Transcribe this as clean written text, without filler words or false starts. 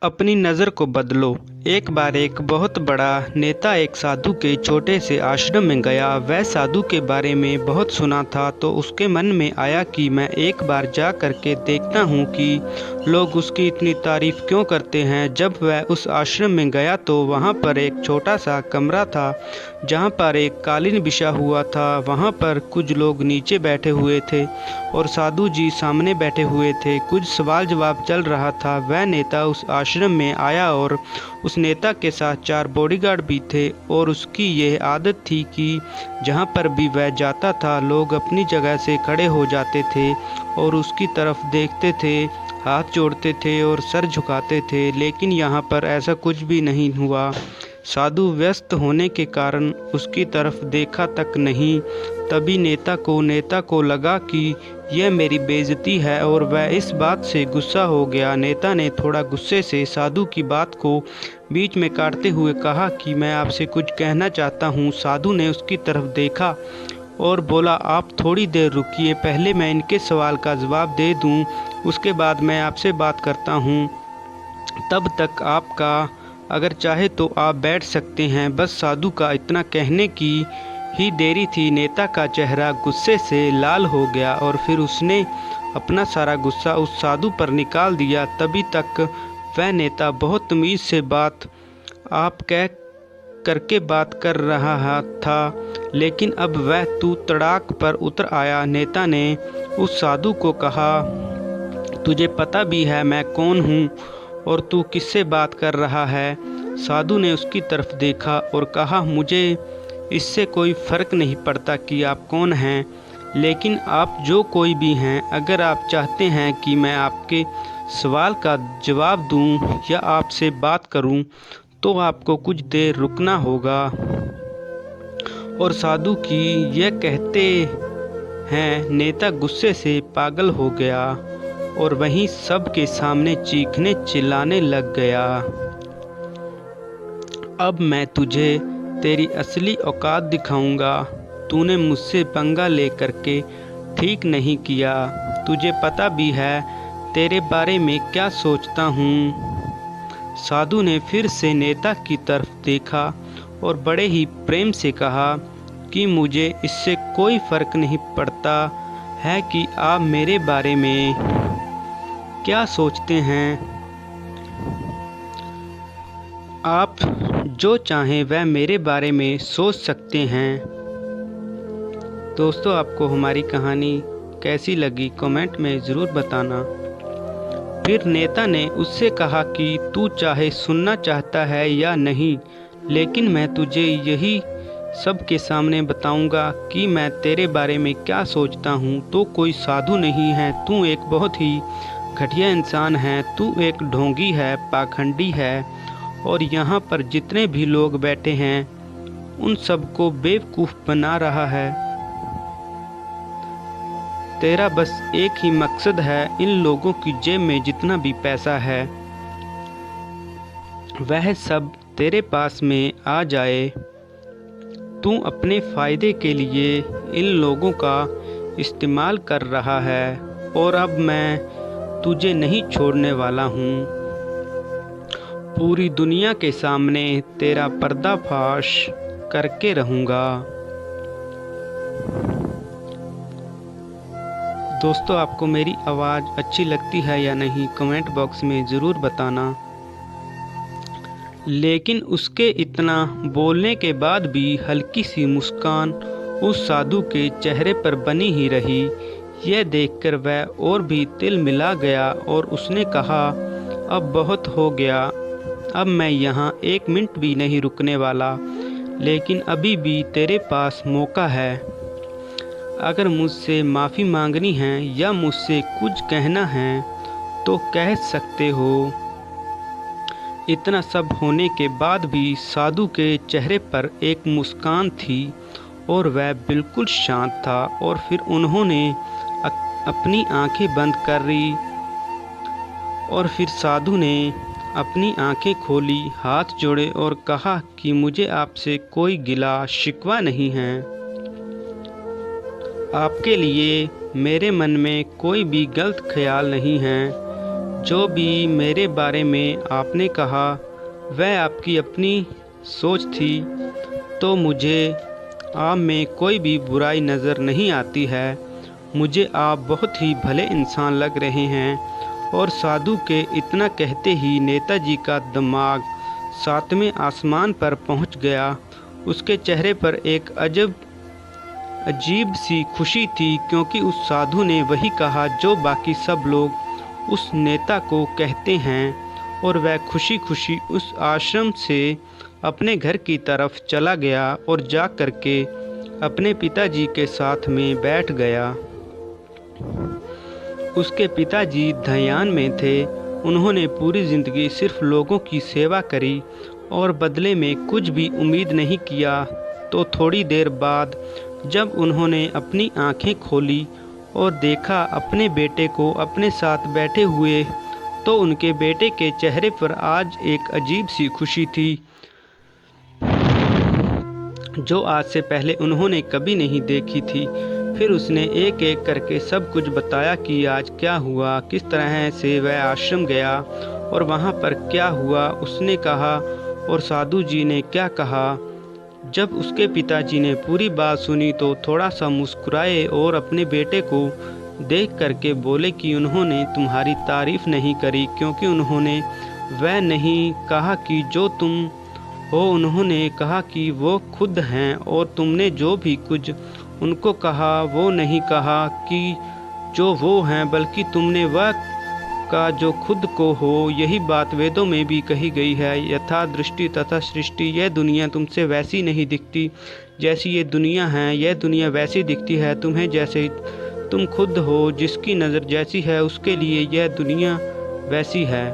अपनी नज़र को बदलो। एक बार एक बहुत बड़ा नेता एक साधु के छोटे से आश्रम में गया। वह साधु के बारे में बहुत सुना था, तो उसके मन में आया कि मैं एक बार जा करके देखता हूँ कि लोग उसकी इतनी तारीफ क्यों करते हैं। जब वह उस आश्रम में गया तो वहाँ पर एक छोटा सा कमरा था जहाँ पर एक कालीन बिछा हुआ था। वहाँ पर कुछ लोग नीचे बैठे हुए थे और साधु जी सामने बैठे हुए थे। कुछ सवाल जवाब चल रहा था। वह नेता उस आश्रम में आया और उस नेता के साथ 4 बॉडीगार्ड भी थे और उसकी यह आदत थी कि जहाँ पर भी वह जाता था लोग अपनी जगह से खड़े हो जाते थे और उसकी तरफ देखते थे, हाथ जोड़ते थे और सर झुकाते थे। लेकिन यहाँ पर ऐसा कुछ भी नहीं हुआ। साधु व्यस्त होने के कारण उसकी तरफ देखा तक नहीं। तभी नेता को लगा कि यह मेरी बेइज्जती है और वह इस बात से गुस्सा हो गया। नेता ने थोड़ा गुस्से से साधु की बात को बीच में काटते हुए कहा कि मैं आपसे कुछ कहना चाहता हूँ। साधु ने उसकी तरफ देखा और बोला, आप थोड़ी देर रुकिए, पहले मैं इनके सवाल का जवाब दे दूँ, उसके बाद मैं आपसे बात करता हूँ। तब तक आपका अगर चाहे तो आप बैठ सकते हैं। बस साधु का इतना कहने की ही देरी थी। नेता का चेहरा गुस्से से लाल हो गया और फिर उसने अपना सारा गुस्सा उस साधु पर निकाल दिया। तभी तक वह नेता बहुत तमीज़ से बात आप कह करके बात कर रहा था, लेकिन अब वह तू तड़ाक पर उतर आया। नेता ने उस साधु को कहा, तुझे पता भी है मैं कौन हूँ और तू किससे बात कर रहा है? साधु ने उसकी तरफ देखा और कहा, मुझे इससे कोई फ़र्क नहीं पड़ता कि आप कौन हैं, लेकिन आप जो कोई भी हैं, अगर आप चाहते हैं कि मैं आपके सवाल का जवाब दूं या आपसे बात करूं, तो आपको कुछ देर रुकना होगा। और साधु की यह कहते हैं नेता गुस्से से पागल हो गया और वहीं सब के सामने चीखने चिल्लाने लग गया, अब मैं तुझे तेरी असली औकात दिखाऊंगा। तूने मुझसे पंगा लेकर के ठीक नहीं किया। तुझे पता भी है तेरे बारे में क्या सोचता हूँ। साधु ने फिर से नेता की तरफ देखा और बड़े ही प्रेम से कहा कि मुझे इससे कोई फ़र्क नहीं पड़ता है कि आप मेरे बारे में क्या सोचते हैं। आप जो चाहें वह मेरे बारे में सोच सकते हैं। दोस्तों, आपको हमारी कहानी कैसी लगी कमेंट में ज़रूर बताना। फिर नेता ने उससे कहा कि तू चाहे सुनना चाहता है या नहीं, लेकिन मैं तुझे यही सब के सामने बताऊंगा कि मैं तेरे बारे में क्या सोचता हूँ। तो कोई साधु नहीं है, तू एक बहुत ही घटिया इंसान है, तू एक ढोंगी है, पाखंडी है और यहाँ पर जितने भी लोग बैठे हैं उन सबको बेवकूफ़ बना रहा है। तेरा बस एक ही मकसद है, इन लोगों की जेब में जितना भी पैसा है वह सब तेरे पास में आ जाए। तू अपने फ़ायदे के लिए इन लोगों का इस्तेमाल कर रहा है और अब मैं तुझे नहीं छोड़ने वाला हूँ। पूरी दुनिया के सामने तेरा पर्दाफाश करके रहूँगा। दोस्तों, आपको मेरी आवाज़ अच्छी लगती है या नहीं कमेंट बॉक्स में ज़रूर बताना। लेकिन उसके इतना बोलने के बाद भी हल्की सी मुस्कान उस साधु के चेहरे पर बनी ही रही। यह देखकर वह और भी तिल मिला गया और उसने कहा, अब बहुत हो गया, अब मैं यहाँ 1 मिनट भी नहीं रुकने वाला। लेकिन अभी भी तेरे पास मौका है। अगर मुझसे माफ़ी मांगनी है या मुझसे कुछ कहना है तो कह सकते हो। इतना सब होने के बाद भी साधु के चेहरे पर एक मुस्कान थी और वह बिल्कुल शांत था। और फिर उन्होंने अपनी आंखें बंद कर ली और फिर साधु ने अपनी आंखें खोली, हाथ जोड़े और कहा कि मुझे आपसे कोई गिला शिकवा नहीं है। आपके लिए मेरे मन में कोई भी गलत ख्याल नहीं है। जो भी मेरे बारे में आपने कहा वह आपकी अपनी सोच थी, तो मुझे आप में कोई भी बुराई नज़र नहीं आती है। मुझे आप बहुत ही भले इंसान लग रहे हैं। और साधु के इतना कहते ही नेताजी का दिमाग 7वें आसमान पर पहुंच गया। उसके चेहरे पर एक अजीब सी खुशी थी, क्योंकि उस साधु ने वही कहा जो बाकी सब लोग उस नेता को कहते हैं। और वह खुशी खुशी उस आश्रम से अपने घर की तरफ चला गया और जा कर के अपने पिताजी के साथ में बैठ गया। उसके पिताजी ध्यान में थे। उन्होंने पूरी ज़िंदगी सिर्फ लोगों की सेवा करी और बदले में कुछ भी उम्मीद नहीं किया। तो थोड़ी देर बाद जब उन्होंने अपनी आंखें खोली और देखा अपने बेटे को अपने साथ बैठे हुए, तो उनके बेटे के चेहरे पर आज एक अजीब सी खुशी थी, जो आज से पहले उन्होंने कभी नहीं देखी थी। फिर उसने एक एक करके सब कुछ बताया कि आज क्या हुआ, किस तरह से वह आश्रम गया और वहाँ पर क्या हुआ उसने कहा, और साधु जी ने क्या कहा। जब उसके पिताजी ने पूरी बात सुनी तो थोड़ा सा मुस्कुराए और अपने बेटे को देख करके बोले कि उन्होंने तुम्हारी तारीफ़ नहीं करी, क्योंकि उन्होंने वह नहीं कहा कि जो तुम हो, उन्होंने कहा कि वो खुद हैं। और तुमने जो भी कुछ उनको कहा वो नहीं कहा कि जो वो हैं, बल्कि तुमने वह का जो खुद को हो। यही बात वेदों में भी कही गई है, यथा दृष्टि तथा सृष्टि। यह दुनिया तुमसे वैसी नहीं दिखती जैसी ये दुनिया है, यह दुनिया वैसी दिखती है तुम्हें जैसे तुम खुद हो। जिसकी नज़र जैसी है उसके लिए यह दुनिया वैसी है।